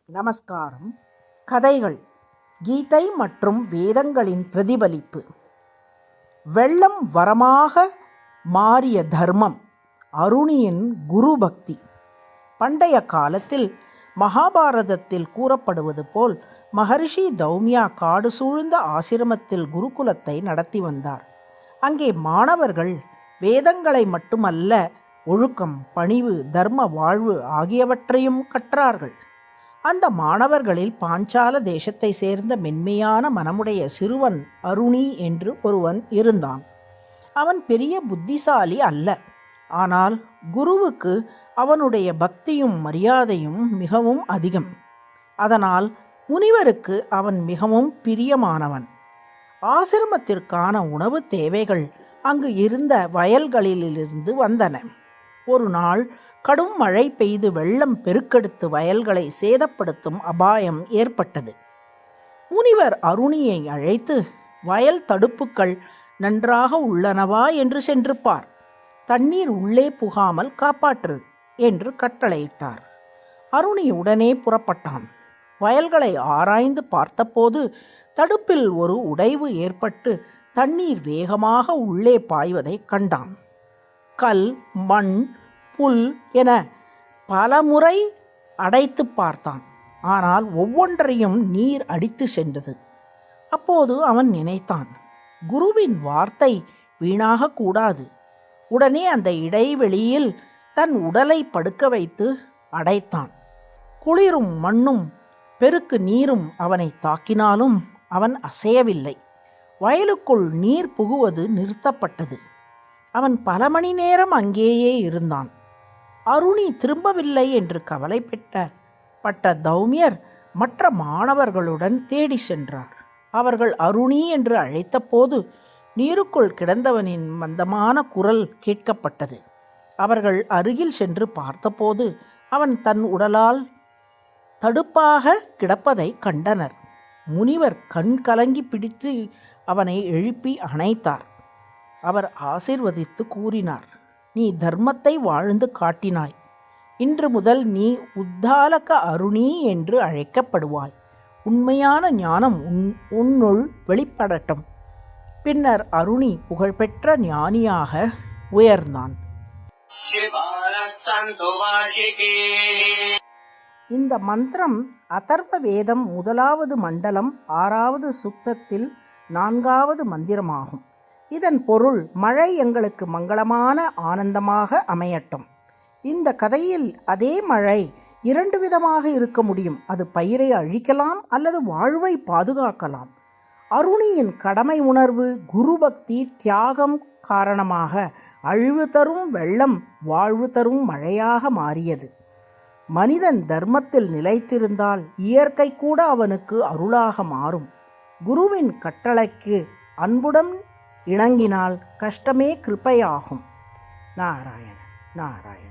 நமஸ்காரம். கதைகள் கீதை மற்றும் வேதங்களின் பிரதிபலிப்பு. வெள்ளம் வரமாக மாறிய தர்மம். அருணியின் குரு பக்தி. பண்டைய காலத்தில் மகாபாரதத்தில் கூறப்படுவது போல் மகரிஷி தௌமியா காடு சூழ்ந்த ஆசிரமத்தில் குருகுலத்தை நடத்தி வந்தார். அங்கே மாணவர்கள் வேதங்களை மட்டுமல்ல, ஒழுக்கம், பணிவு, தர்ம வாழ்வு ஆகியவற்றையும் கற்றார்கள். அந்த மாணவர்களில் பாஞ்சால தேசத்தை சேர்ந்த மென்மையான மனமுடைய சிறுவன் அருணி என்று ஒருவன் இருந்தான். அவன் பெரிய புத்திசாலி அல்ல. ஆனால் குருவுக்கு அவனுடைய பக்தியும் மரியாதையும் மிகவும் அதிகம். அதனால் முனிவருக்கு அவன் மிகவும் பிரியமானவன். ஆசிரமத்திற்கான உணவு தேவைகள் அங்கு இருந்த வயல்களிலிருந்து வந்தன. ஒரு நாள் கடும் மழை பெய்து வெள்ளம் பெருக்கெடுத்து வயல்களை சேதப்படுத்தும் அபாயம் ஏற்பட்டது. முனிவர் அருணியை அழைத்து, வயல் தடுப்புக்கள் நன்றாக உள்ளனவா என்று சென்று பார், தண்ணீர் உள்ளே புகாமல் காப்பாற்று என்று கட்டளையிட்டார். அருணி உடனே புறப்பட்டான். வயல்களை ஆராய்ந்து பார்த்தபோது தடுப்பில் ஒரு உடைவு ஏற்பட்டு தண்ணீர் வேகமாக உள்ளே பாய்வதை கண்டான். கல், மண், புல் என பலமுறை அடைத்து பார்த்தான். ஆனால் ஒவ்வொன்றையும் நீர் அடித்து சென்றது. அப்போது அவன் நினைத்தான், குருவின் வார்த்தை வீணாக கூடாது. உடனே அந்த இடைவெளியில் தன் உடலை படுக்க வைத்து அடைத்தான். குளிரும் மண்ணும் பெருக்கு நீரும் அவனை தாக்கினாலும் அவன் அசையவில்லை. வயலுக்குள் நீர் புகுவது நிறுத்தப்பட்டது. அவன் பல மணி நேரம் அங்கேயே இருந்தான். அருணி திரும்பவில்லை என்று கவலைப்பட்ட தௌமியர் மற்ற மாணவர்களுடன் தேடி சென்றார். அவர்கள் அருணி என்று அழைத்தபோது நீருக்குள் கிடந்தவனின் மந்தமான குரல் கேட்கப்பட்டது. அவர்கள் அருகில் சென்று பார்த்தபோது அவன் தன் உடலால் தடுப்பாக கிடப்பதை கண்டனர். முனிவர் கண் கலங்கி பிடித்து அவனை எழுப்பி அணைத்தார். அவர் ஆசீர்வதித்து கூறினார், நீ தர்மத்தை வாழ்ந்து காட்டினாய். இன்று முதல் நீ உத்தாலக அருணி என்று அழைக்கப்படுவாய். உண்மையான ஞானம் உன்னுள் வெளிப்படட்டும். பின்னர் அருணி புகழ்பெற்ற ஞானியாக உயர்ந்தான். இந்த மந்திரம் அதர்வ வேதம் 1வது மண்டலம் 6வது சுக்தத்தில் 4வது மந்திரமாகும். இதன் பொருள், மழை எங்களுக்கு மங்களமான ஆனந்தமாக அமையட்டும். இந்த கதையில் அதே மழை 2 விதமாக இருக்க முடியும். அது பயிரை அழிக்கலாம் அல்லது வாழ்வை பாதுகாக்கலாம். அருணியின் கடமை உணர்வு, குரு பக்தி, தியாகம் காரணமாக அழிவு தரும் வெள்ளம் வாழ்வு தரும் மழையாக மாறியது. மனிதன் தர்மத்தில் நிலைத்திருந்தால் இயற்கை கூட அவனுக்கு அருளாக மாறும். குருவின் கட்டளைக்கு அன்புடன் இணங்கினால் கஷ்டமே கிருபையாகும். நாராயண நாராயண.